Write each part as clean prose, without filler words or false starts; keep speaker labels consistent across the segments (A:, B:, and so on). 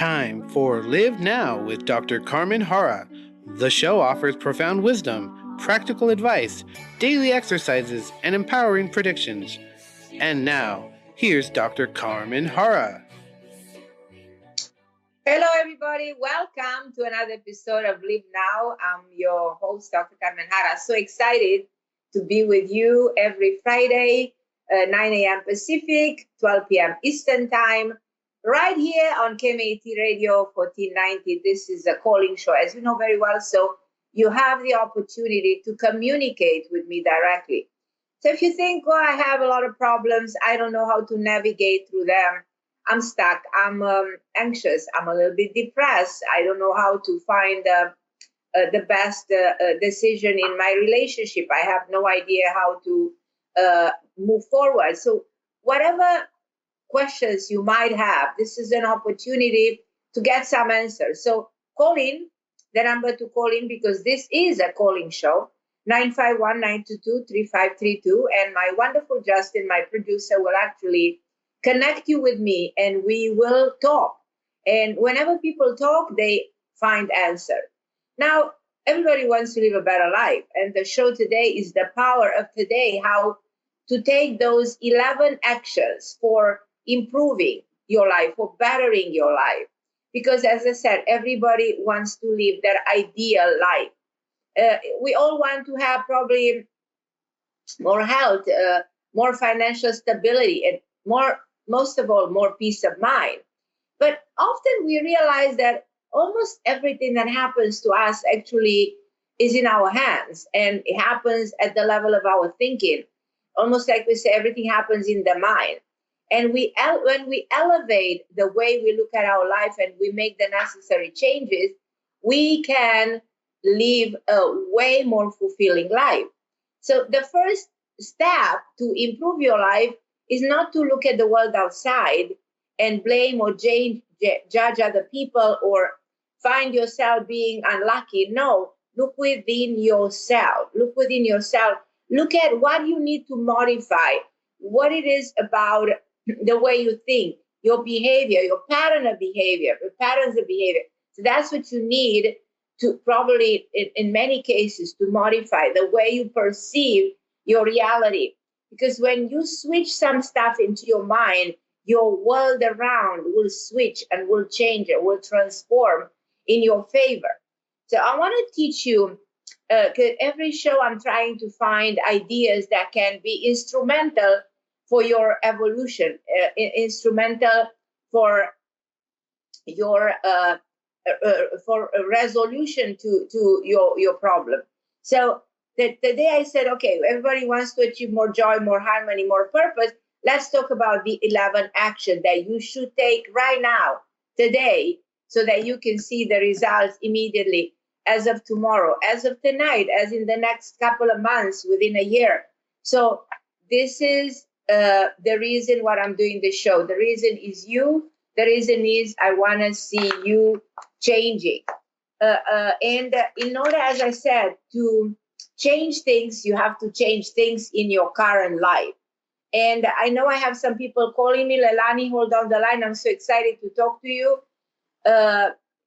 A: time for Live Now with Dr. Carmen Harra. The show offers profound wisdom, practical advice, daily exercises, and empowering predictions. And now, here's Dr. Carmen Harra.
B: Hello, everybody. Welcome to another episode of Live Now. I'm your host, Dr. Carmen Harra. So excited to be with you every Friday, 9 a.m. Pacific, 12 p.m. Eastern Time, right here on KMAT Radio 1490. This is a calling show, as you know very well. So you have the opportunity to communicate with me directly. So if you think, well, I have a lot of problems, I don't know how to navigate through them, I'm stuck, I'm anxious, I'm a little bit depressed, I don't know how to find the best decision in my relationship, I have no idea how to move forward. So whatever questions you might have, this is an opportunity to get some answers. So call in, the number to call in, because this is a calling show, 951-922-3532. And my wonderful Justin, my producer, will actually connect you with me and we will talk. And whenever people talk, they find answer. Now, everybody wants to live a better life. And the show today is the power of today, how to take those 11 actions for improving your life, for bettering your life. Because as I said, everybody wants to live their ideal life. We all want to have probably more health, more financial stability, and most of all, more peace of mind. But often we realize that almost everything that happens to us actually is in our hands, and it happens at the level of our thinking. Almost like we say, everything happens in the mind. And when we elevate the way we look at our life and we make the necessary changes, we can live a way more fulfilling life. So the first step to improve your life is not to look at the world outside and blame or judge other people or find yourself being unlucky. No, look within yourself. Look within yourself. Look at what you need to modify, what it is about the way you think, your behavior, your pattern of behavior, your patterns of behavior. So that's what you need to probably, in many cases, to modify the way you perceive your reality. Because when you switch some stuff into your mind, your world around will switch and will change and will transform in your favor. So I want to teach you, every show I'm trying to find ideas that can be instrumental for your evolution, instrumental for your for a resolution to your problem. So the day I said, okay, everybody wants to achieve more joy, more harmony, more purpose. Let's talk about the 11 actions that you should take right now, today, so that you can see the results immediately, as of tomorrow, as of tonight, as in the next couple of months, within a year. So this is the reason why I'm doing this show. The reason is you. The reason is I want to see you changing. And in order, as I said, to change things, you have to change things in your current life. And I know I have some people calling me. Leilani, hold on the line. I'm so excited to talk to you.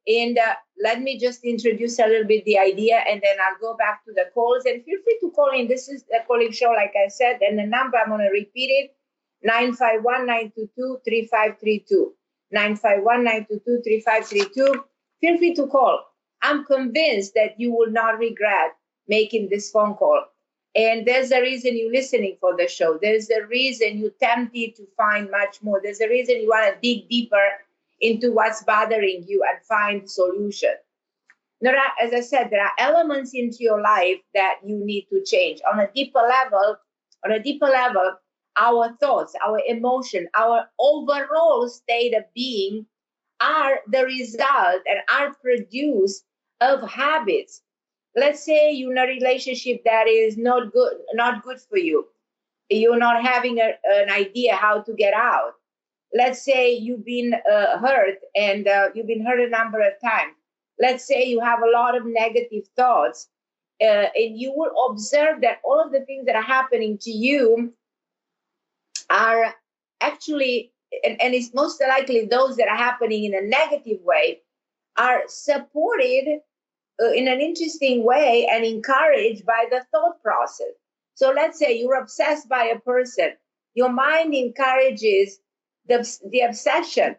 B: And let me just introduce a little bit the idea, and then I'll go back to the calls. And feel free to call in. This is the calling show, like I said. And the number, I'm going to repeat it, 951-922-3532. 951-922-3532. Feel free to call. I'm convinced that you will not regret making this phone call. And there's a reason you're listening for the show. There's a reason you're tempted to find much more. There's a reason you want to dig deeper into what's bothering you and find solution. There are, as I said, there are elements into your life that you need to change. On a deeper level, our thoughts, our emotion, our overall state of being are the result and are produced of habits. Let's say you're in a relationship that is not good for you. You're not having an idea how to get out. Let's say you've been hurt and you've been hurt a number of times. Let's say you have a lot of negative thoughts and you will observe that all of the things that are happening to you are actually and it's most likely those that are happening in a negative way are supported in an interesting way and encouraged by the thought process. So let's say you're obsessed by a person. Your mind encourages the obsession.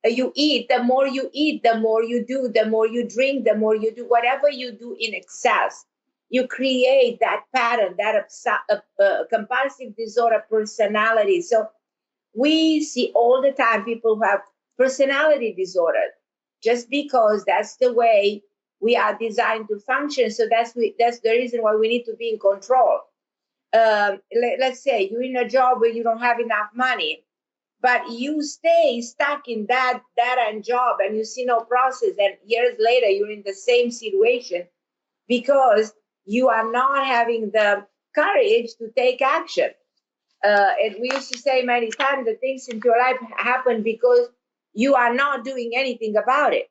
B: You eat, the more you eat, the more you do, the more you drink, the more you do, whatever you do in excess, you create that pattern, that compulsive disorder personality. So we see all the time people who have personality disorder just because that's the way we are designed to function. So that's the reason why we need to be in control. Let's say you're in a job where you don't have enough money, but you stay stuck in that end job and you see no process, and years later you're in the same situation because you are not having the courage to take action. And we used to say many times that things in your life happen because you are not doing anything about it.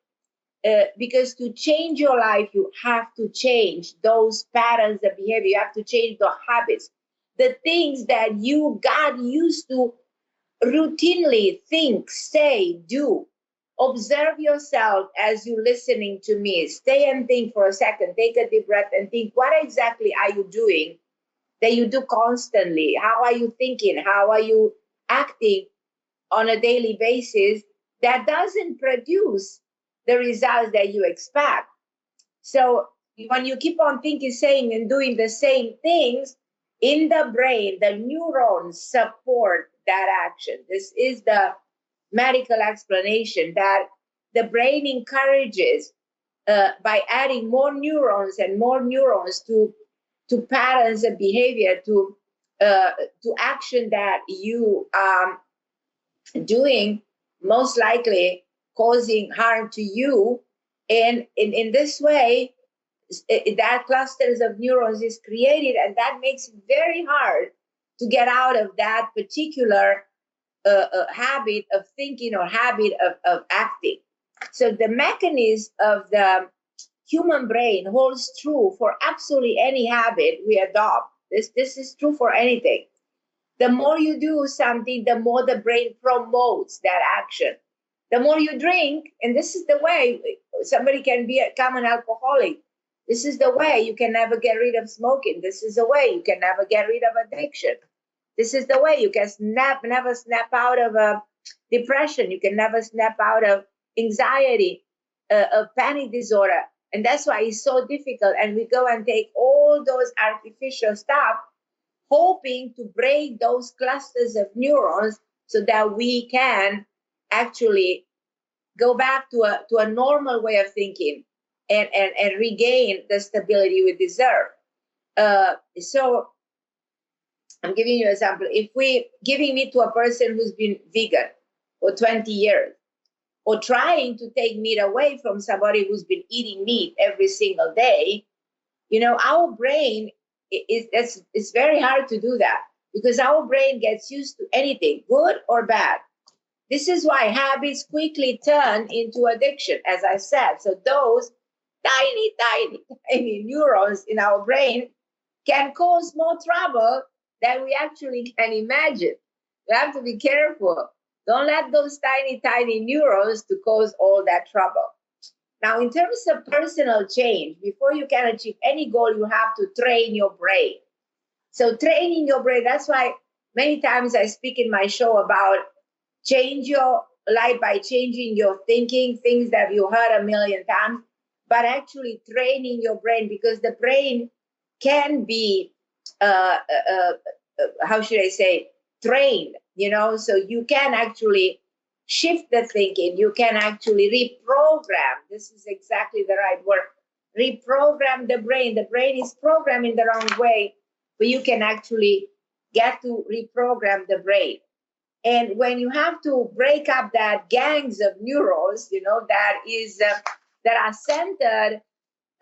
B: Because to change your life, you have to change those patterns of behavior. You have to change the habits, the things that you got used to routinely think, say, do. Observe yourself as you're listening to me. Stay and think for a second. Take a deep breath and think, what exactly are you doing that you do constantly? How are you thinking? How are you acting on a daily basis that doesn't produce the results that you expect? So when you keep on thinking, saying, and doing the same things, in the brain, the neurons support that action. This is the medical explanation that the brain encourages by adding more neurons and more neurons to patterns of behavior, to action that you are doing, most likely causing harm to you. And in this way, that clusters of neurons is created, and that makes it very hard to get out of that particular habit of thinking or habit of acting. So the mechanism of the human brain holds true for absolutely any habit we adopt. This is true for anything. The more you do something, the more the brain promotes that action. The more you drink, and this is the way somebody can become an alcoholic. This is the way you can never get rid of smoking. This is the way you can never get rid of addiction. This is the way you can never snap out of a depression. You can never snap out of anxiety, of panic disorder. And that's why it's so difficult. And we go and take all those artificial stuff, hoping to break those clusters of neurons so that we can actually go back to a normal way of thinking and regain the stability we deserve. So I'm giving you an example. If we giving meat to a person who's been vegan for 20 years, or trying to take meat away from somebody who's been eating meat every single day, our brain it's very hard to do that because our brain gets used to anything, good or bad. This is why habits quickly turn into addiction, as I said. So those tiny neurons in our brain can cause more trouble than we actually can imagine. You have to be careful. Don't let those tiny neurons to cause all that trouble. Now, in terms of personal change, before you can achieve any goal, you have to train your brain. So training your brain, that's why many times I speak in my show about change your life by changing your thinking, things that you heard a million times, but actually training your brain, because the brain can be, how should I say, trained, so you can actually shift the thinking. You can actually reprogram. This is exactly the right word. Reprogram the brain. The brain is programmed in the wrong way, but you can actually get to reprogram the brain. And when you have to break up that gangs of neurons, that are centered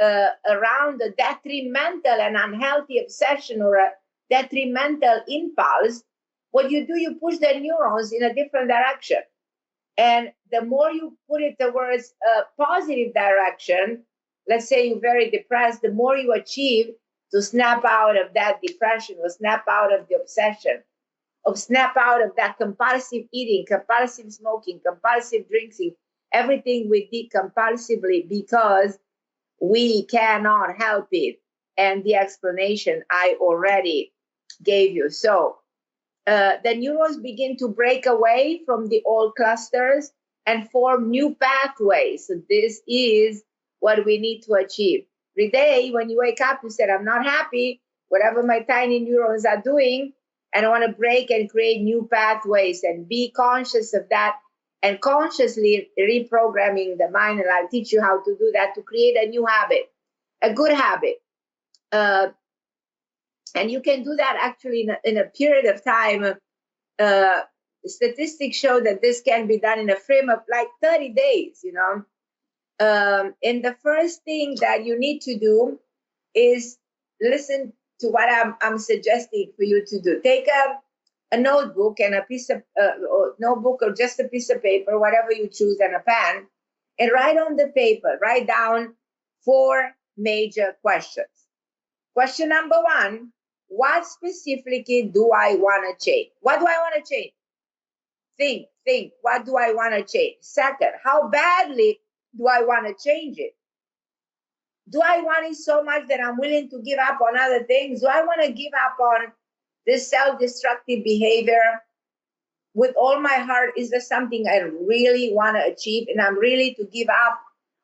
B: around a detrimental and unhealthy obsession or a detrimental impulse, what you do, you push the neurons in a different direction. And the more you put it towards a positive direction, let's say you're very depressed, the more you achieve to snap out of that depression or snap out of the obsession. of snap out of that compulsive eating, compulsive smoking, compulsive drinking, everything we did compulsively because we cannot help it. And the explanation I already gave you. So the neurons begin to break away from the old clusters and form new pathways. So this is what we need to achieve. Every day when you wake up, you said, I'm not happy, whatever my tiny neurons are doing, and I want to break and create new pathways and be conscious of that and consciously reprogramming the mind. And I'll teach you how to do that to create a new habit, a good habit. And you can do that actually in a period of time. Statistics show that this can be done in a frame of like 30 days, you know. And the first thing that you need to do is listen to what I'm suggesting for you to do. Take a notebook and a piece of notebook or just a piece of paper, whatever you choose, and a pen, and write on the paper, write down 4 major questions. Question number 1, what specifically do I want to change? What do I want to change? Think, what do I want to change? Second, how badly do I want to change it? Do I want it so much that I'm willing to give up on other things? Do I want to give up on this self-destructive behavior with all my heart? Is there something I really want to achieve and I'm really to give up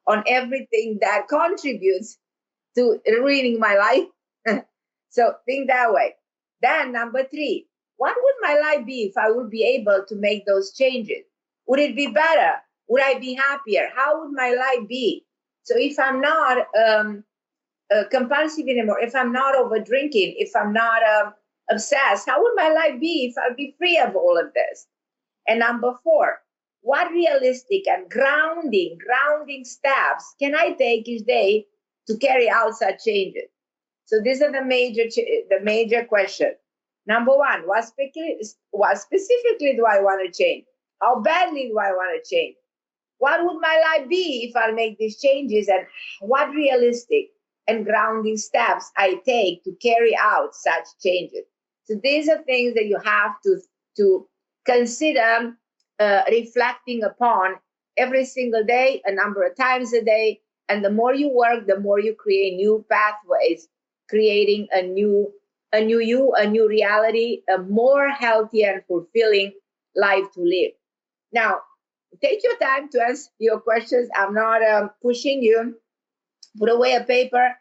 B: on everything that contributes to ruining my life? So think that way. Then number 3, what would my life be if I would be able to make those changes? Would it be better? Would I be happier? How would my life be? So if I'm not compulsive anymore, if I'm not over drinking, if I'm not obsessed, how would my life be if I'd be free of all of this? And number 4, what realistic and grounding steps can I take each day to carry out such changes? So these are the major question. Number 1, what specifically do I want to change? How badly do I want to change? What would my life be if I make these changes? And what realistic and grounding steps I take to carry out such changes? So these are things that you have to consider reflecting upon every single day, a number of times a day. And the more you work, the more you create new pathways, creating a new you, a new reality, a more healthy and fulfilling life to live. Now, take your time to answer your questions. I'm not pushing you. Put away a paper,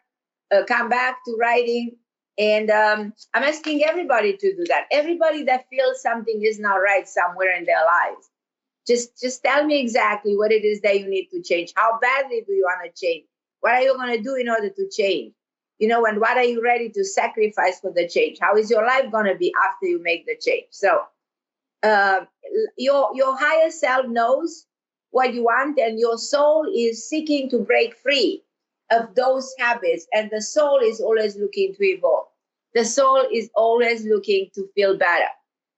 B: come back to writing. And I'm asking everybody to do that. Everybody that feels something is not right somewhere in their lives. Just tell me exactly what it is that you need to change. How badly do you want to change? What are you going to do in order to change? You know, and what are you ready to sacrifice for the change? How is your life going to be after you make the change? So your higher self knows what you want, and your soul is seeking to break free of those habits. And the soul is always looking to evolve. The soul is always looking to feel better.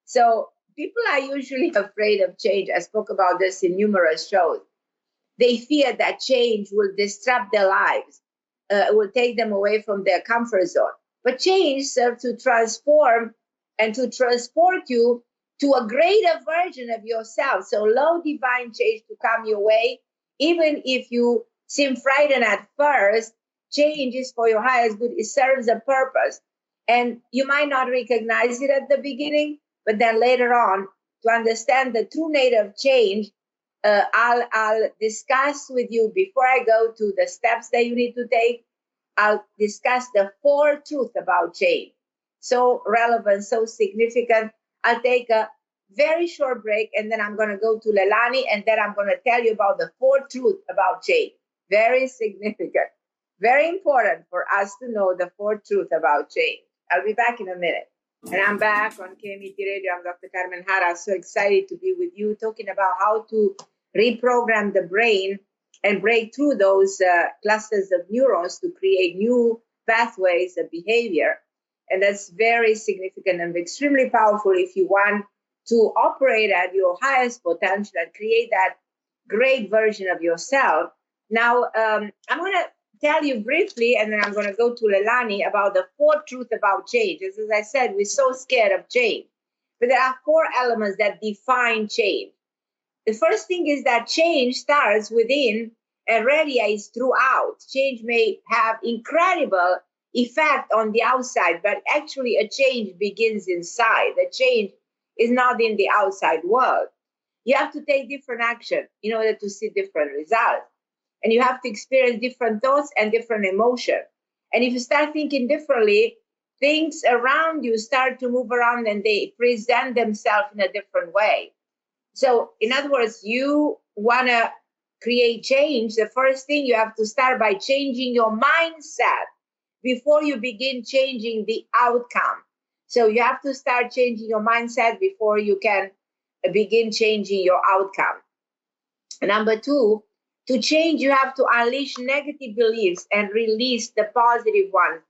B: So people are usually afraid of change. I spoke about this in numerous shows. They fear that change will disrupt their lives. Will take them away from their comfort zone. But change serves to transform and to transport you to a greater version of yourself. So allow divine change to come your way. Even if you seem frightened at first, change is for your highest good. It serves a purpose. And you might not recognize it at the beginning, but then later on, to understand the true nature of change, I'll discuss with you before I go to the steps that you need to take. I'll discuss the 4 truths about change. So relevant, so significant. I'll take a very short break, and then I'm going to go to Leilani, and then I'm going to tell you about the 4 truths about change. Very significant, very important for us to know the 4 truths about change. I'll be back in a minute. And I'm back on KMET Radio. I'm Dr. Carmen Harra. So excited to be with you, talking about how to reprogram the brain and break through those clusters of neurons to create new pathways of behavior. And that's very significant and extremely powerful if you want to operate at your highest potential and create that great version of yourself. Now, I'm going to tell you briefly, and then I'm going to go to Leilani, about the 4 truths about change. As I said, we're so scared of change. But there are four elements that define change. The first thing is that change starts within and radiates throughout. Change may have incredible effect on the outside, but actually a change begins inside. The change is not in the outside world. You have to take different action in order to see different results. And you have to experience different thoughts and different emotions. And if you start thinking differently, things around you start to move around and they present themselves in a different way. So, in other words, you want to create change. The first thing you have to start by changing your mindset before you begin changing the outcome. So, you have to start changing your mindset before you can begin changing your outcome. Number two, to change, you have to unleash negative beliefs and release the positive ones.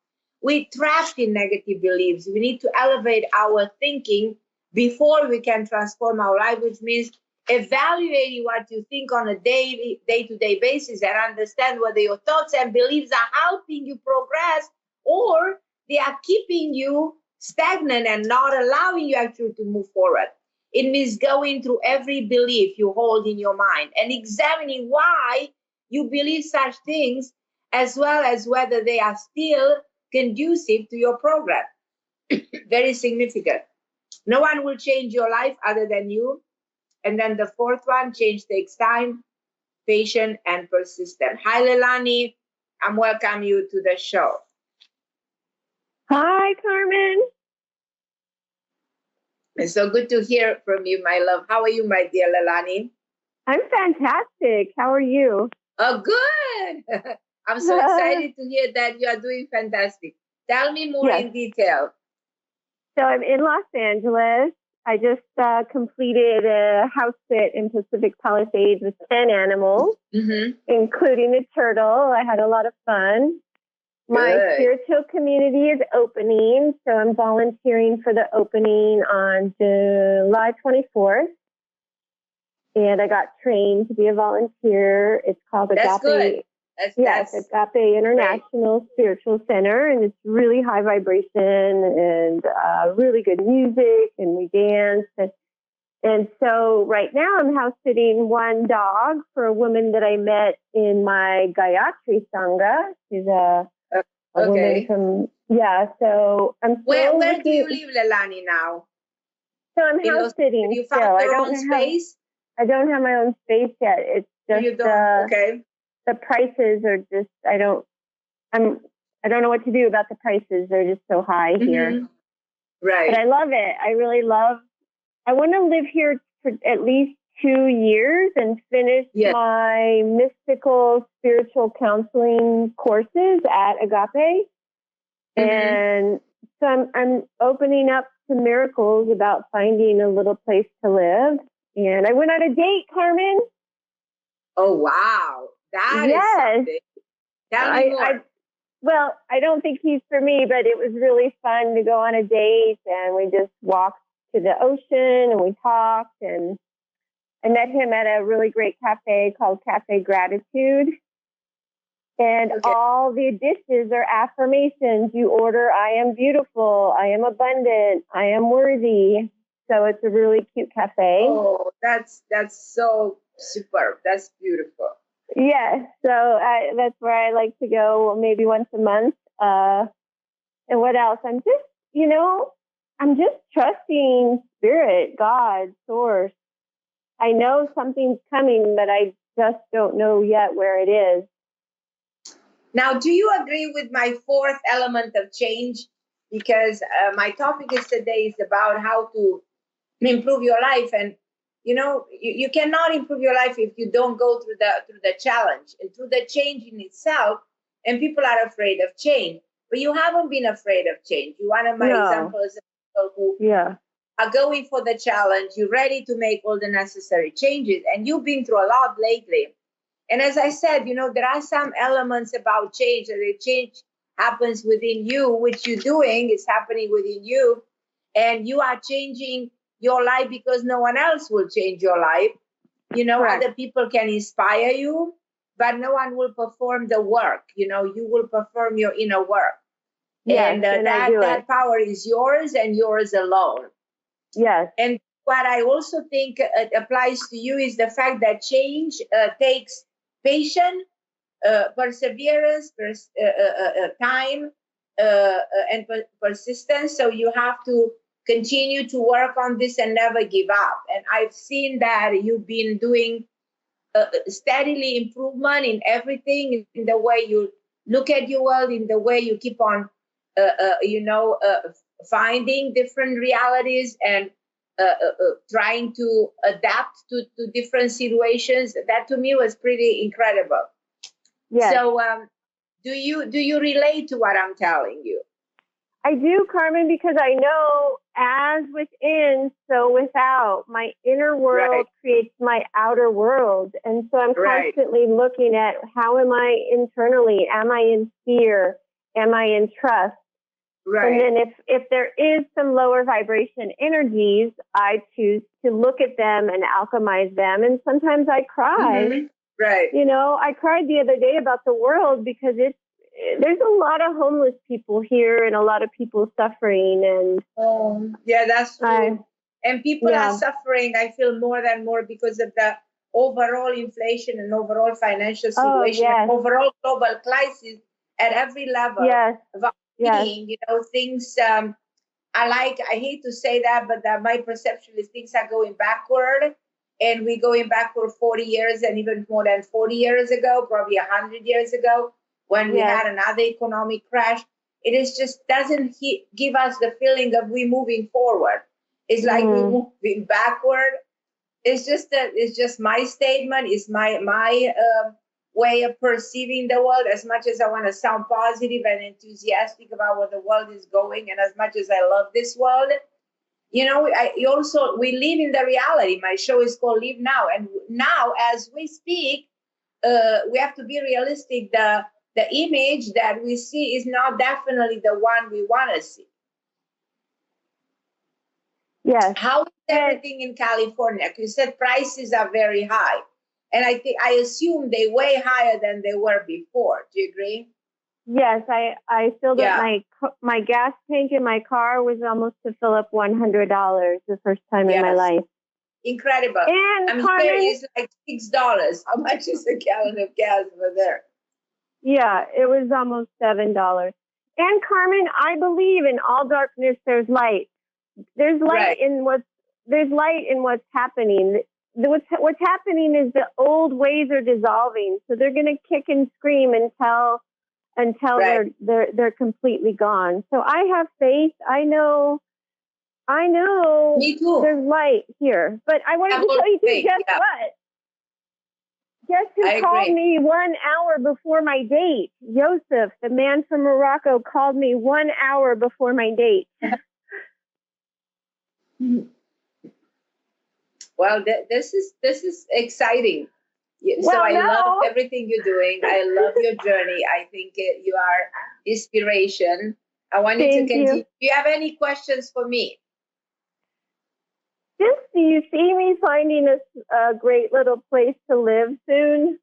B: We're trapped in negative beliefs. We need to elevate our thinking before we can transform our life, which means evaluating what you think on a day-to-day basis and understand whether your thoughts and beliefs are helping you progress or they are keeping you stagnant and not allowing you actually to move forward. It means going through every belief you hold in your mind and examining why you believe such things, as well as whether they are still conducive to your progress. Very significant. No one will change your life other than you. And then the fourth one, change takes time, patience, and persistence. Hi, Leilani. I'm welcoming you to the show.
C: Hi, Carmen.
B: It's so good to hear from you, my love. How are you, my dear Leilani?
C: I'm fantastic. How are you?
B: Oh, good. I'm so excited to hear that you are doing fantastic. Tell me more in detail.
C: So I'm in Los Angeles. I just completed a house sit in Pacific Palisades with 10 animals, including a turtle. I had a lot of fun. My spiritual community is opening, so I'm volunteering for the opening on July 24th. And I got trained to be a volunteer. It's called
B: That's
C: Agape.
B: That's
C: Agape International Spiritual Center, and it's really high vibration and really good music, and we dance. And so right now I'm house sitting one dog for a woman that I met in my Gayatri Sangha. She's a woman from, so I'm still
B: Where do you live, Leilani, now?
C: So I'm house sitting.
B: You found your own space?
C: I don't have my own space yet. It's just
B: you don't?
C: The prices are just I don't know what to do about the prices. They're just so high here.
B: Right.
C: But I love it. I really love. I want to live here for at least 2 years and finish my mystical spiritual counseling courses at Agape. And so I'm opening up to miracles about finding a little place to live. And I went on a date, Carmen.
B: Oh, wow. That is something. Tell me more.
C: Well, I don't think he's for me, but it was really fun to go on a date. And we just walked to the ocean and we talked. And I met him at a really great cafe called Cafe Gratitude. And all the dishes are affirmations. You order, I am beautiful, I am abundant, I am worthy. So it's a really cute cafe.
B: Oh, that's so superb. That's beautiful.
C: Yes. So that's where I like to go maybe once a month. And what else? I'm just trusting spirit, God, source. I know something's coming, but I just don't know yet where it is.
B: Now, do you agree with my fourth element of change? Because my topic today is about how to improve your life, and you cannot improve your life if you don't go through the challenge and through the change in itself. And people are afraid of change, but you haven't been afraid of change. One of my examples of people who are going for the challenge. You're ready to make all the necessary changes, and you've been through a lot lately. And as I said, there are some elements about change, that the change happens within you, which you're doing, is happening within you. And you are changing your life because no one else will change your life. Other people can inspire you, but no one will perform the work. You will perform your inner work.
C: Yes,
B: and that power is yours and yours alone.
C: Yes.
B: And what I also think applies to you is the fact that change takes patience, perseverance, time, and persistence. So you have to continue to work on this and never give up. And I've seen that you've been doing steadily improvement in everything, in the way you look at your world, in the way you keep on, finding different realities and trying to adapt to different situations. That to me was pretty incredible.
C: Yes.
B: So, do you relate to what I'm telling you?
C: I do, Carmen, because I know as within, so without. My inner world creates my outer world. And so I'm constantly looking at how am I internally? Am I in fear? Am I in trust? And then if there is some lower vibration energies, I choose to look at them and alchemize them. And sometimes I cry.
B: Mm-hmm.
C: I cried the other day about the world because there's a lot of homeless people here and a lot of people suffering. And
B: that's true. And people are suffering, I feel, more and more because of the overall inflation and overall financial situation, and overall global crisis at every level of our being. Things I hate to say that, but my perception is things are going backward. And we're going backward 40 years and even more than 40 years ago, probably 100 years ago, when we had another economic crash. It is just doesn't give us the feeling of we moving forward. It's like we're moving backward. It's just my statement. It's my way of perceiving the world. As much as I want to sound positive and enthusiastic about where the world is going, and as much as I love this world, we live in the reality. My show is called Live Now, and now as we speak, we have to be realistic. The image that we see is not definitely the one we want to see.
C: Yes.
B: How is everything in California? You said prices are very high, and I assume they way higher than they were before. Do you agree?
C: Yes, I filled up my gas tank in my car was almost to fill up $100 the first time in my life.
B: Incredible.
C: And
B: here is like $6. How much is a gallon of gas over there?
C: Yeah, it was almost $7. And Carmen, I believe in all darkness there's light. There's light in what's happening. What's happening is the old ways are dissolving. So they're going to kick and scream until they're completely gone. So I have faith. I know
B: Me too.
C: There's light here. But I wanted to tell you too, guess what? Guess who called me 1 hour before my date? Joseph, the man from Morocco, called me 1 hour before my date.
B: Well, this is exciting. So I love everything you're doing. I love your journey. I think you are inspiration. I want you to continue. Do you have any questions for me?
C: Do you see me finding a great little place to live soon?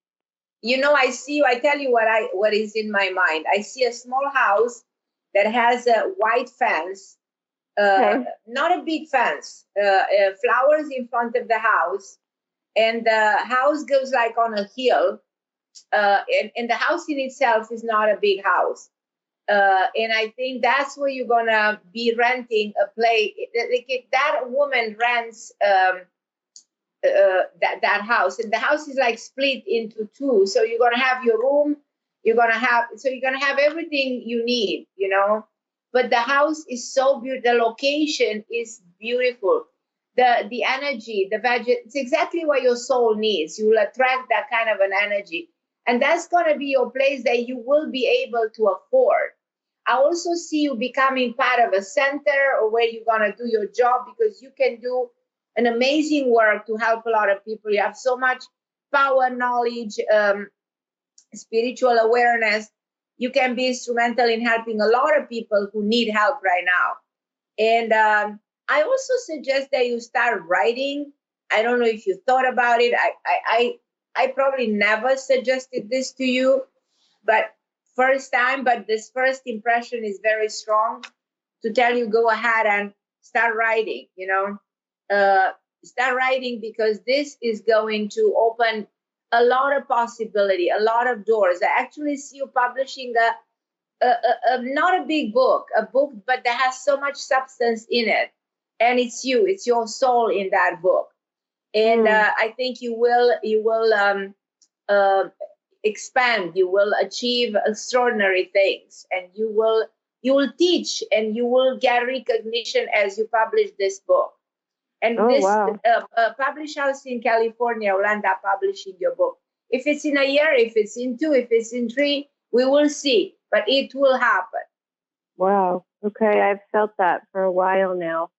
B: I see you. I tell you what is in my mind. I see a small house that has a white fence, not a big fence, flowers in front of the house. And the house goes like on a hill. And the house in itself is not a big house. And I think that's where you're going to be renting a place. That woman rents that house. And the house is like split into two. So you're going to have your room. You're going to have everything you need, But the house is so beautiful. The location is beautiful. The energy, it's exactly what your soul needs. You will attract that kind of an energy. And that's going to be your place that you will be able to afford. I also see you becoming part of a center or where you're going to do your job, because you can do an amazing work to help a lot of people. You have so much power, knowledge, spiritual awareness. You can be instrumental in helping a lot of people who need help right now. And I also suggest that you start writing. I don't know if you thought about it. I probably never suggested this to you, but this first impression is very strong to tell you go ahead and start writing, start writing, because this is going to open a lot of possibility, a lot of doors. I actually see you publishing not a big book, a book, but that has so much substance in it. And it's your soul in that book. And I think you will expand, you will achieve extraordinary things, and you will teach, and you will get recognition as you publish this book. And
C: wow.
B: Publish house in California will end up publishing your book. If it's in a year, if it's in 2, if it's in 3, we will see, but it will happen.
C: Wow. Okay, I've felt that for a while now.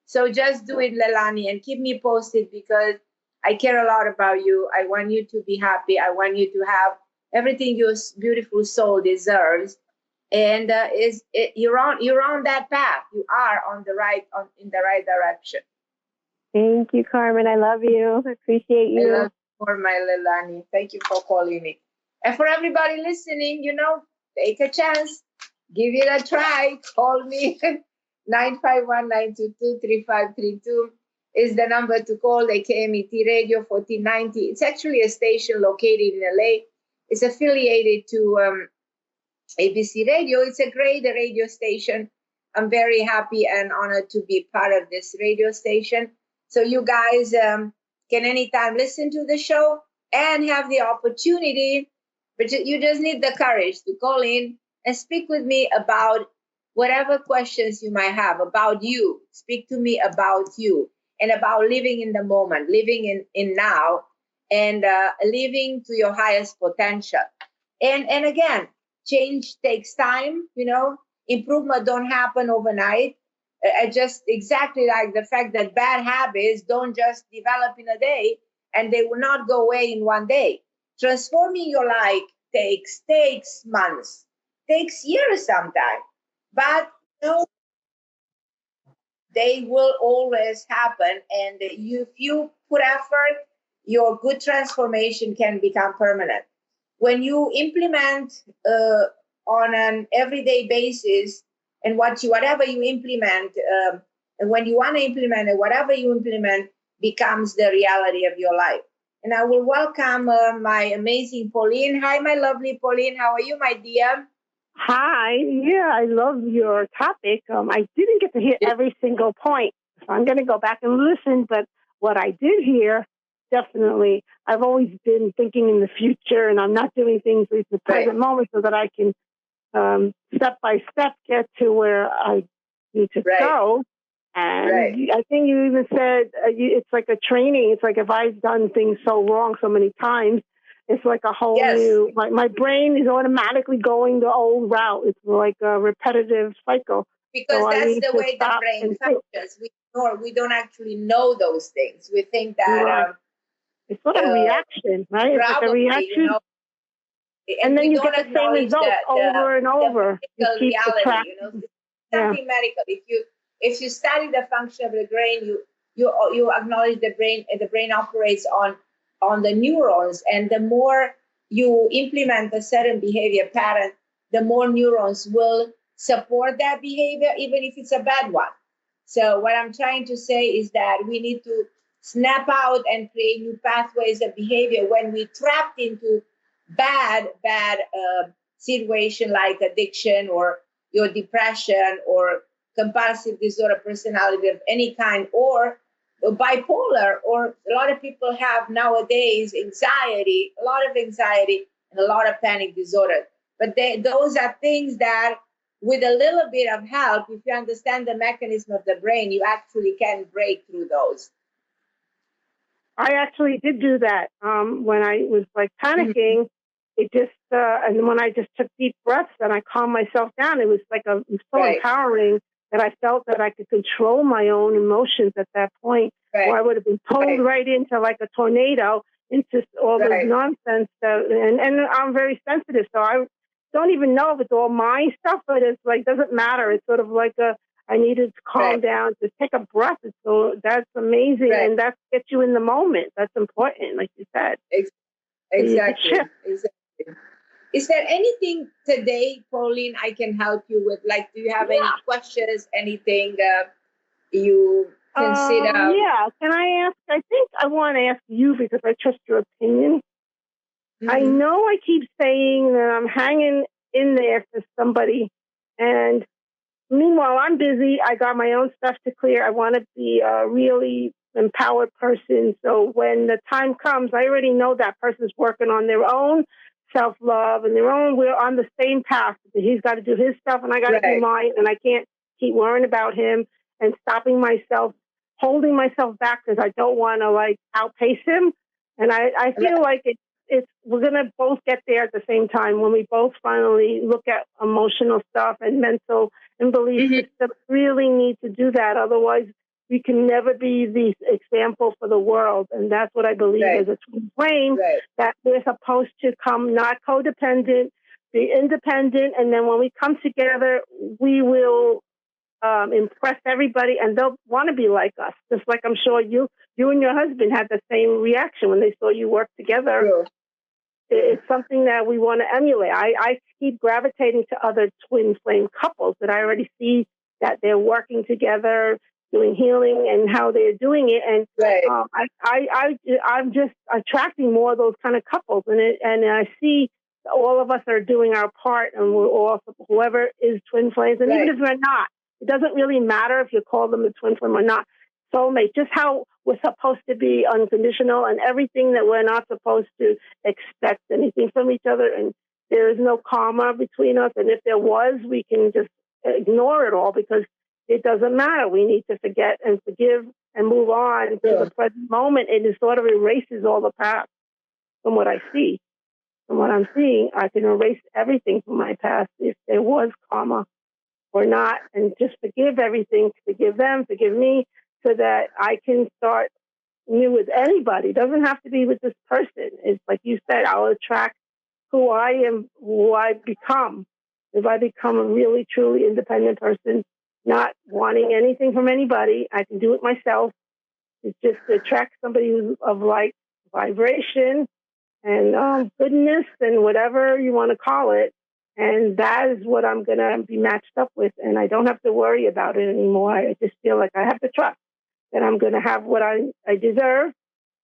B: So just do it, Leilani, and keep me posted, because I care a lot about you. I want you to be happy. I want you to have everything your beautiful soul deserves. And you're on that path. You are in the right direction.
C: Thank you, Carmen. I love you. I appreciate you.
B: I love you more, my Leilani. Thank you for calling me. And for everybody listening, take a chance. Give it a try. Call me. 951-922-3532 is the number to call. The KMET Radio 1490. It's actually a station located in LA. It's affiliated to ABC Radio. It's a great radio station. I'm very happy and honored to be part of this radio station. So you guys can anytime listen to the show and have the opportunity, but you just need the courage to call in and speak with me about whatever questions you might have about you. Speak to me about you and about living in the moment, living in now, and living to your highest potential. And again, change takes time, improvement don't happen overnight. Just exactly like the fact that bad habits don't just develop in a day, and they will not go away in one day. Transforming your life takes months, takes years sometimes, but they will always happen. And if you put effort, your good transformation can become permanent. When you implement on an everyday basis, and whatever you implement, and when you want to implement it, whatever you implement becomes the reality of your life. And I will welcome my amazing Pauline. Hi, my lovely Pauline. How are you, my dear?
C: Hi. Yeah, I love your topic. I didn't get to hear every single point, so I'm going to go back and listen. But what I did hear, definitely, I've always been thinking in the future, and I'm not doing things in the present moment so that I can step by step get to where I need to go. And I think you even said it's like a training. It's like if I've done things so wrong so many times, it's like a whole new, my brain is automatically going the old route. It's like a repetitive cycle.
B: Because
C: so
B: that's the way the brain functions. We don't actually know those things. We think that
C: it's sort of a reaction, right? It's like a reaction. And then you get the same results over and over.
B: You keep reality, something medical. If you study the function of the brain, you acknowledge the brain operates on the neurons, and the more you implement a certain behavior pattern, the more neurons will support that behavior, even if it's a bad one. So what I'm trying to say is that we need to snap out and create new pathways of behavior when we trapped into bad situation like addiction or your depression or compulsive disorder personality of any kind, or bipolar, or a lot of people have nowadays anxiety, a lot of anxiety and a lot of panic disorder. But those are things that with a little bit of help, if you understand the mechanism of the brain, you actually can break through those.
C: I actually did do that when I was like panicking. It just and when I just took deep breaths and I calmed myself down, it was like it was so empowering that I felt that I could control my own emotions at that point, or I would have been pulled right into like a tornado into all this nonsense. And I'm very sensitive, so I don't even know if it's all my stuff, but it's like doesn't matter. It's sort of like I needed to calm down, to take a breath. So that's amazing, and that gets you in the moment. That's important, like you said.
B: Exactly. Is there anything today, Pauline, I can help you with? Like, do you have any questions, anything you consider?
C: Yeah. Can I ask? I think I want to ask you because I trust your opinion. Mm-hmm. I know I keep saying that I'm hanging in there for somebody, and meanwhile, I'm busy. I got my own stuff to clear. I want to be a really empowered person. So when the time comes, I already know that person's working on their own self-love and their own. We're on the same path. He's got to do his stuff and I got to do mine. And I can't keep worrying about him and stopping myself, holding myself back because I don't want to like outpace him. And I feel like we're going to both get there at the same time when we both finally look at emotional stuff and mental and belief systems. Really need to do that. Otherwise, we can never be the example for the world. And that's what I believe as a twin flame, that we're supposed to come not codependent, be independent. And then when we come together, we will impress everybody and they'll want to be like us. Just like I'm sure you and your husband had the same reaction when they saw you work together. Sure. It's something that we want to emulate. I keep gravitating to other twin flame couples that I already see that they're working together, doing healing and how they're doing it. And I'm just attracting more of those kind of couples. And I see all of us are doing our part and we're all, whoever is twin flames. And even if they're not, it doesn't really matter if you call them a twin flame or not. Soulmate, just how we're supposed to be unconditional and everything that we're not supposed to expect anything from each other. And there is no karma between us. And if there was, we can just ignore it all because it doesn't matter. We need to forget and forgive and move on to the present moment. And it sort of erases all the past from what I see. From what I'm seeing, I can erase everything from my past if there was karma or not, and just forgive everything, forgive them, forgive me, so that I can start new with anybody. It doesn't have to be with this person. It's like you said, I'll attract who I am, who I become. If I become a really, truly independent person, not wanting anything from anybody, I can do it myself. It's just to attract somebody who's of like vibration and goodness and whatever you want to call it. And that is what I'm going to be matched up with. And I don't have to worry about it anymore. I just feel like I have to trust that I'm going to have what I deserve.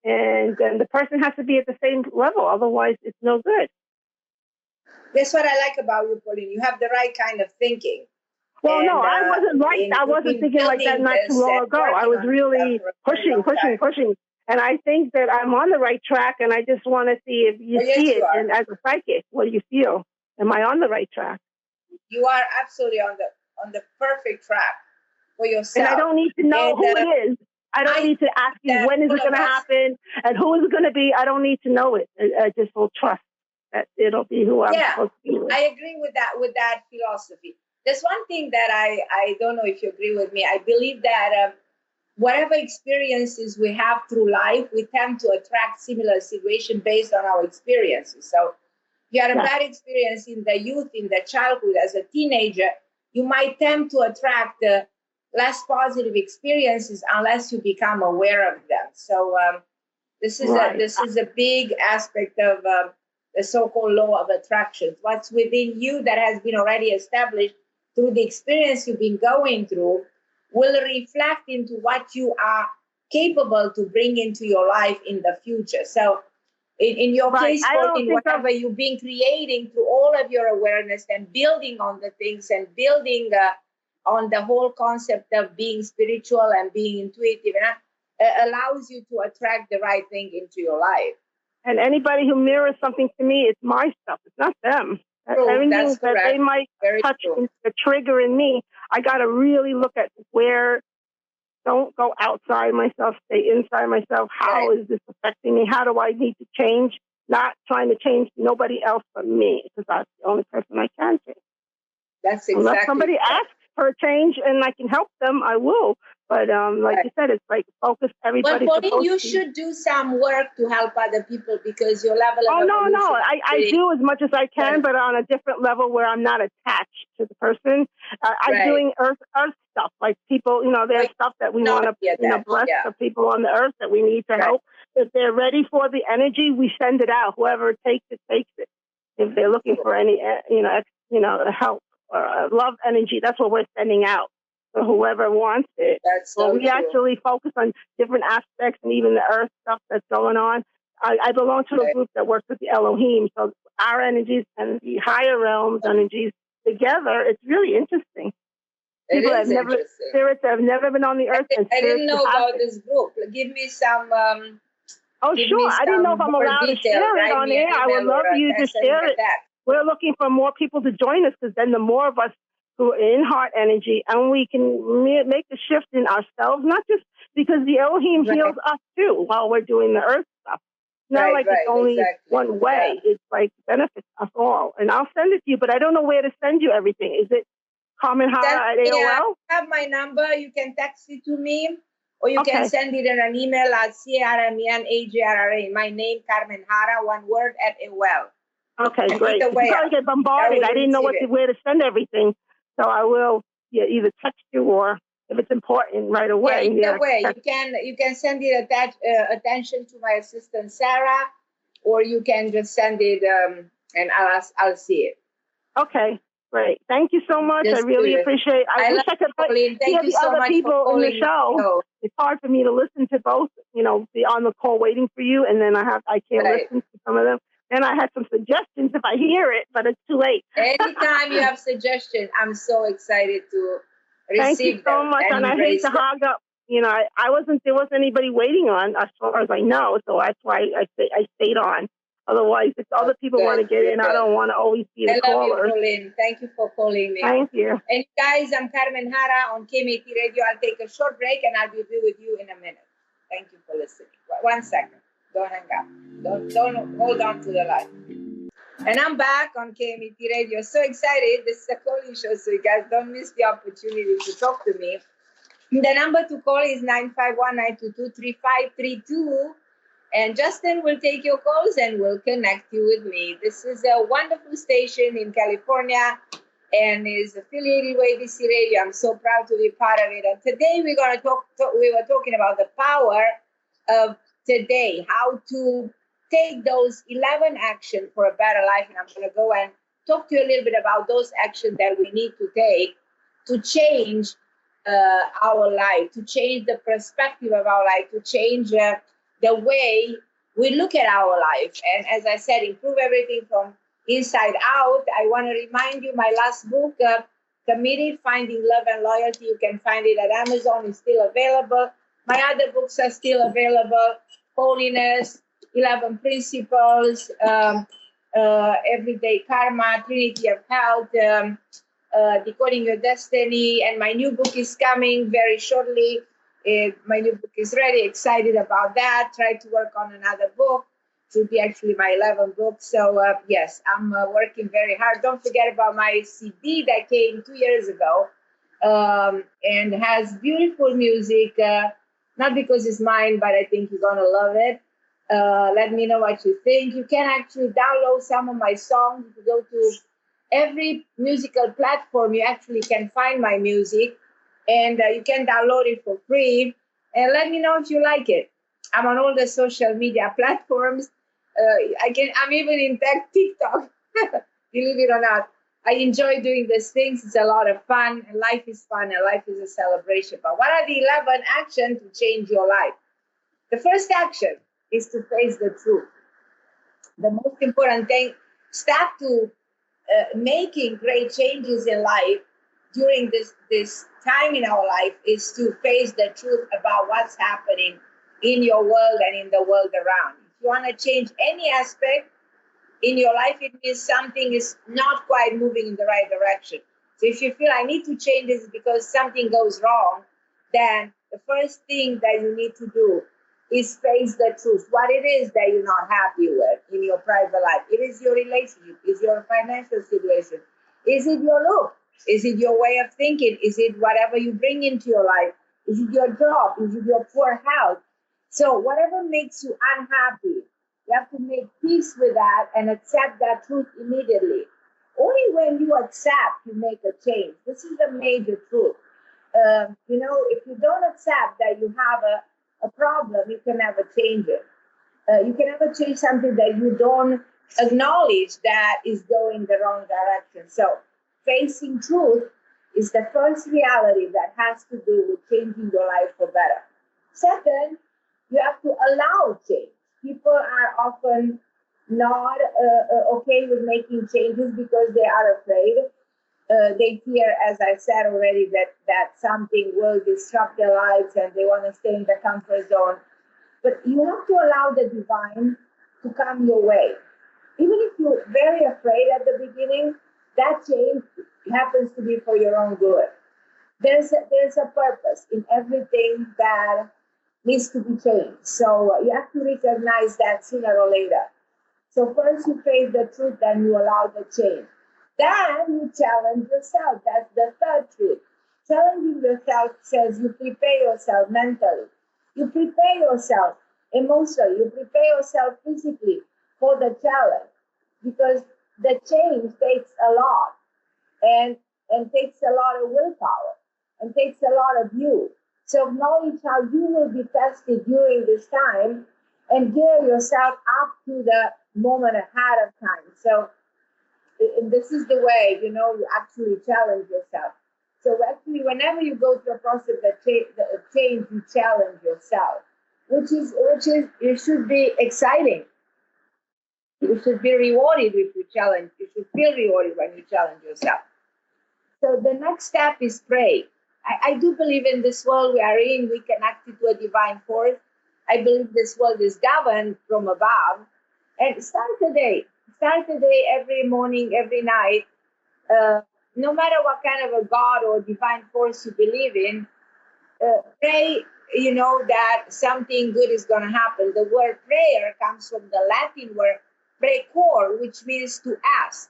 C: And then the person has to be at the same level. Otherwise, it's no good.
B: That's what I like about you, Pauline. You have the right kind of thinking.
C: Well, no, I wasn't right. I wasn't thinking like that not too long ago. I was really pushing. And I think that I'm on the right track. And I just want to see if you see it. And as a psychic, what do you feel? Am I on the right track?
B: You are absolutely on the perfect track for yourself.
C: And I don't need to know who it is. I don't need to ask you when is it going to happen and who is it going to be. I don't need to know it. I just will trust that it'll be who I'm supposed to be with.
B: I agree with that philosophy. There's one thing that I don't know if you agree with me. I believe that whatever experiences we have through life, we tend to attract similar situations based on our experiences. So if you had a bad experience in the youth, in the childhood, as a teenager, you might tend to attract less positive experiences unless you become aware of them. So this is a big aspect of the so-called law of attraction. What's within you that has been already established through the experience you've been going through will reflect into what you are capable to bring into your life in the future. So in your case, in whatever you've been creating through all of your awareness and building on the things and building on the whole concept of being spiritual and being intuitive, allows you to attract the right thing into your life.
C: And anybody who mirrors something to me, it's my stuff. It's not them. Everything that they might touch the trigger in me, I got to really look at where. Don't go outside myself, stay inside myself. How is this affecting me? How do I need to change? Not trying to change nobody else but me, because that's the only person I can change.
B: That's exactly.
C: Unless somebody asks for a change and I can help them, I will. But like you said, it's like focus everybody.
B: But Pauline, you should do some work to help other people because your level of
C: I do as much as I can, but on a different level where I'm not attached to the person. I'm doing earth stuff, like people, there's stuff that we want to bless the people on the earth that we need to help. If they're ready for the energy, we send it out. Whoever takes it, takes it.
D: if they're looking for any, help or love energy, that's what we're sending out. So whoever wants it.
B: That's so
D: we
B: true.
D: actually focus on different aspects and even the earth stuff that's going on. I belong to a group that works with the Elohim. So our energies and the higher realms energies together, it's really interesting. People have never, spirits have never been on the earth.
B: I didn't know about this group. Give me some.
D: Sure. I didn't know if I'm allowed to share it on air. I would love you to share it. We're looking for more people to join us, because then the more of us who are in heart energy, and we can make the shift in ourselves, not just because the Elohim heals us too while we're doing the earth stuff. Not like it's only one way. Yeah. It's like benefits us all. And I'll send it to you, but I don't know where to send you everything. Is it Carmen Harra at AOL?
B: You have my number. You can text it to me, or you can send it in an email at CARMENHARRA. My name, Carmen Harra, one word, at AOL.
D: Okay, great. I get bombarded. I didn't know where to send everything. So I will either text you, or if it's important, right away.
B: Either way, you can send it attention to my assistant Sarah, or you can just send it and I'll see it.
D: Okay, great. Thank you so much. I really appreciate it. I wish I could hear the other people in the show. It's hard for me to listen to both. Be on the call waiting for you, and then I can't listen to some of them. And I had some suggestions if I hear it, but it's too late.
B: Anytime you have suggestions, I'm so excited to receive them.
D: Thank you so much, and I hate to hog up. There wasn't anybody waiting on as far as I know, so that's why I stayed on. Otherwise, if other people want to get in, I don't want to always be the caller.
B: I love you, Pauline. Thank you for calling me.
D: Thank you.
B: And guys, I'm Carmen Harra on KMT Radio. I'll take a short break, and I'll be with you in a minute. Thank you for listening. 1 second. Don't hang up. Don't hold on to the line. And I'm back on KMT Radio. So excited. This is a calling show, so you guys don't miss the opportunity to talk to me. The number to call is 951-922-3532. And Justin will take your calls and will connect you with me. This is a wonderful station in California and is affiliated with ABC Radio. I'm so proud to be part of it. And today we're going to we were talking about the power of today, how to take those 11 actions for a better life. And I'm going to go and talk to you a little bit about those actions that we need to take to change our life, to change the perspective of our life, to change the way we look at our life. And as I said, improve everything from inside out. I want to remind you, my last book, Committed, Finding Love and Loyalty. You can find it at Amazon. It's still available. My other books are still available. Holiness, 11 Principles, Everyday Karma, Trinity of Health, Decoding Your Destiny. And my new book is coming very shortly. My new book is ready. Excited about that. Try to work on another book. It will be actually my 11th book. So, yes, I'm working very hard. Don't forget about my CD that came 2 years ago and has beautiful music. Not because it's mine, but I think you're going to love it. Let me know what you think. You can actually download some of my songs. If you go to every musical platform, you actually can find my music. And you can download it for free. And let me know if you like it. I'm on all the social media platforms. I'm even in TikTok, believe it or not. I enjoy doing these things. It's a lot of fun. And life is fun and life is a celebration. But what are the 11 actions to change your life? The first action is to face the truth. The most important thing, start to making great changes in life during this time in our life is to face the truth about what's happening in your world and in the world around. If you want to change any aspect in your life, it means something is not quite moving in the right direction. So if you feel I need to change this because something goes wrong, then the first thing that you need to do is face the truth. What it is that you're not happy with in your private life. It is your relationship. Is your financial situation. Is it your look? Is it your way of thinking? Is it whatever you bring into your life? Is it your job? Is it your poor health? So whatever makes you unhappy, you have to make peace with that and accept that truth immediately. Only when you accept, you make a change. This is the major truth. If you don't accept that you have a problem, you can never change it. You can never change something that you don't acknowledge that is going the wrong direction. So facing truth is the first reality that has to do with changing your life for better. Second, you have to allow change. People are often not okay with making changes because they are afraid. They fear, as I said already, that something will disrupt their lives and they want to stay in the comfort zone. But you have to allow the divine to come your way. Even if you're very afraid at the beginning, that change happens to be for your own good. There's a purpose in everything that needs to be changed. So you have to recognize that sooner or later. So first you face the truth, then you allow the change. Then you challenge yourself. That's the third truth. Challenging yourself says you prepare yourself mentally. You prepare yourself emotionally. You prepare yourself physically for the challenge. Because the change takes a lot and takes a lot of willpower and takes a lot of you. So acknowledge how you will be tested during this time and gear yourself up to the moment ahead of time. So this is the way, you actually challenge yourself. So actually, whenever you go through a process of change, you challenge yourself, which is it should be exciting. You should be rewarded if you challenge. You should feel rewarded when you challenge yourself. So the next step is pray. I do believe in this world we are in, we connected to a divine force. I believe this world is governed from above. And start today. Start today, every morning, every night. No matter what kind of a God or divine force you believe in, pray, that something good is going to happen. The word prayer comes from the Latin word precor, which means to ask.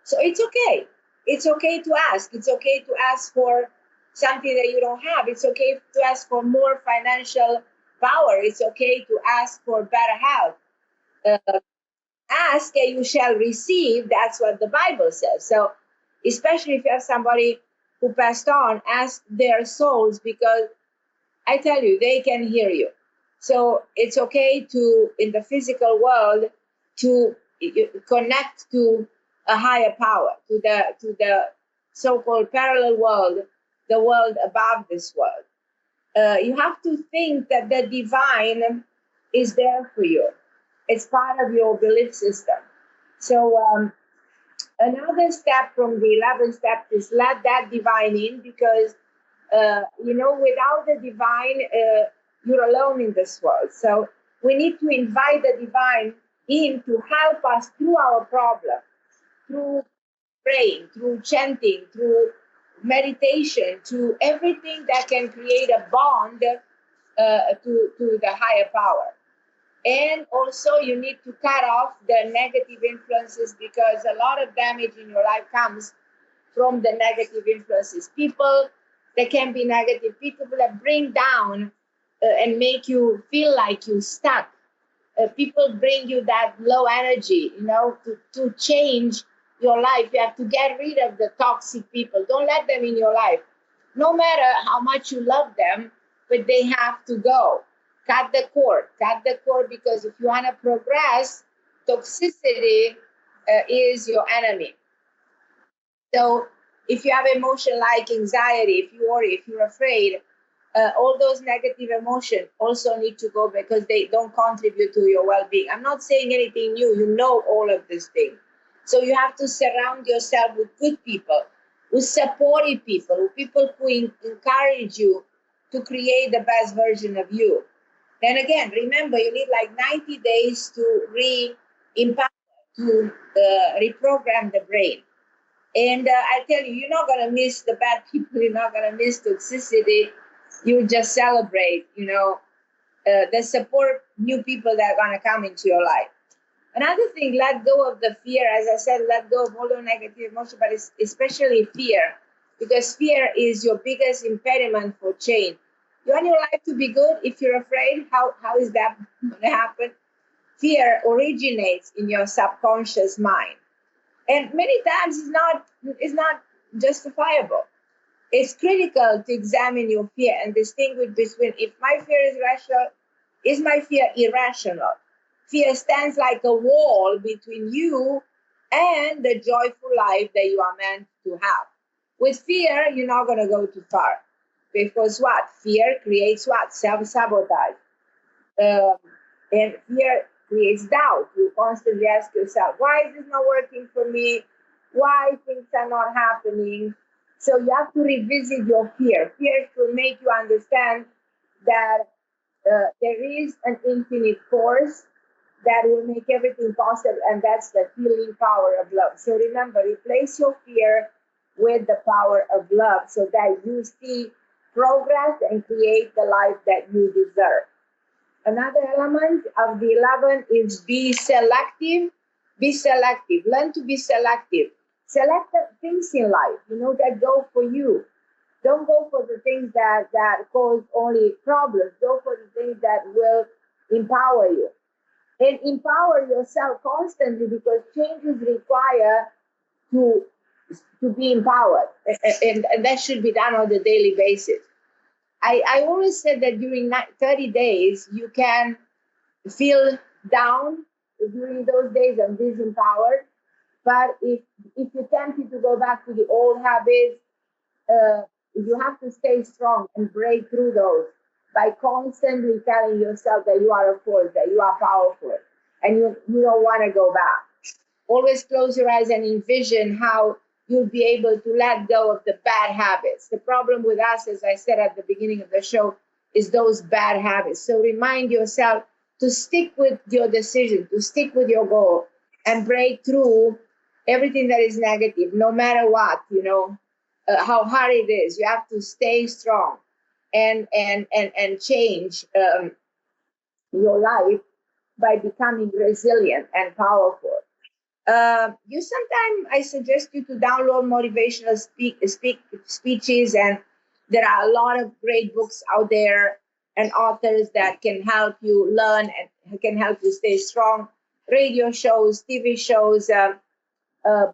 B: So it's okay. It's okay to ask. It's okay to ask for something that you don't have. It's okay to ask for more financial power. It's okay to ask for better health. Ask and you shall receive. That's what the Bible says. So especially if you have somebody who passed on, ask their souls, because I tell you, they can hear you. So it's okay to, in the physical world, to connect to a higher power, to the so-called parallel world, the world above this world. You have to think that the divine is there for you. It's part of your belief system. So another step from the 11th step is let that divine in, because without the divine, you're alone in this world. So we need to invite the divine in to help us through our problem, through praying, through chanting, through meditation, through everything that can create a bond to the higher power. And also you need to cut off the negative influences, because a lot of damage in your life comes from the negative influences. People that can be negative, people that bring down and make you feel like you're stuck. People bring you that low energy, to change your life. You have to get rid of the toxic people. Don't let them in your life. No matter how much you love them, but they have to go. Cut the cord, because if you want to progress, toxicity is your enemy. So if you have emotion like anxiety, if you worry, if you're afraid, all those negative emotions also need to go, because they don't contribute to your well-being. I'm not saying anything new. You know all of these things. So you have to surround yourself with good people, with supportive people, with people who encourage you to create the best version of you. Then again, remember, you need like 90 days to re-empower, to reprogram the brain. And I tell you, you're not going to miss the bad people. You're not going to miss toxicity. You just celebrate, the support new people that are going to come into your life. Another thing, let go of the fear. As I said, let go of all the negative emotion, but especially fear, because fear is your biggest impediment for change. You want your life to be good. If you're afraid, how is that going to happen? Fear originates in your subconscious mind. And many times it's not justifiable. It's critical to examine your fear and distinguish between, if my fear is rational, is my fear irrational? Fear stands like a wall between you and the joyful life that you are meant to have. With fear, you're not going to go too far. Because what? Fear creates what? Self-sabotage. And fear creates doubt. You constantly ask yourself, why is this not working for me? Why things are not happening? So you have to revisit your fear. Fear will make you understand that there is an infinite force that will make everything possible, and that's the healing power of love. So remember, replace your fear with the power of love so that you see progress and create the life that you deserve. Another element of the 11 is be selective. Be selective. Learn to be selective. Select the things in life, that go for you. Don't go for the things that cause only problems. Go for the things that will empower you. And empower yourself constantly, because changes require to be empowered. And that should be done on a daily basis. I always said that during 30 days, you can feel down during those days and disempowered. But if you're tempted to go back to the old habits, you have to stay strong and break through those by constantly telling yourself that you are a force, that you are powerful, and you don't want to go back. Always close your eyes and envision how you'll be able to let go of the bad habits. The problem with us, as I said at the beginning of the show, is those bad habits. So remind yourself to stick with your decision, to stick with your goal, and break through everything that is negative, no matter what, how hard it is. You have to stay strong and change your life by becoming resilient and powerful. I suggest you to download motivational speeches, and there are a lot of great books out there and authors that can help you learn and can help you stay strong. Radio shows, TV shows,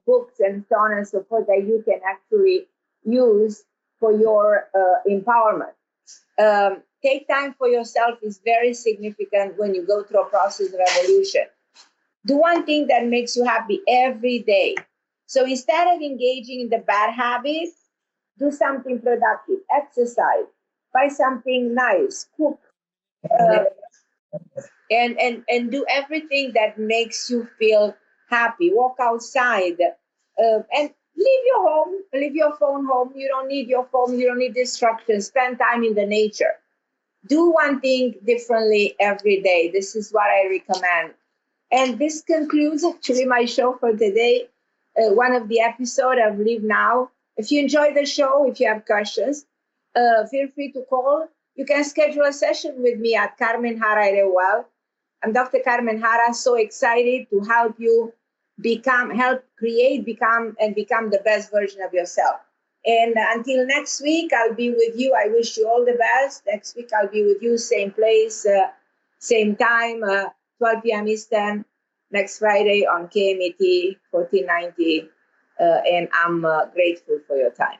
B: books, and so on and so forth that you can actually use for your empowerment. Take time for yourself is very significant when you go through a process of evolution. Do one thing that makes you happy every day. So instead of engaging in the bad habits, do something productive. Exercise. Buy something nice. Cook. And do everything that makes you feel happy. Walk outside. And leave your home. Leave your phone home. You don't need your phone. You don't need distractions. Spend time in the nature. Do one thing differently every day. This is what I recommend. And this concludes actually my show for today. One of the episodes of Live Now. If you enjoy the show, if you have questions, feel free to call. You can schedule a session with me at Carmen Harra. I'm Dr. Carmen Harra, so excited to help you become the best version of yourself. And until next week, I'll be with you. I wish you all the best. Next week, I'll be with you, same place, same time, 12 p.m. Eastern, next Friday on KMET 1490. And I'm grateful for your time.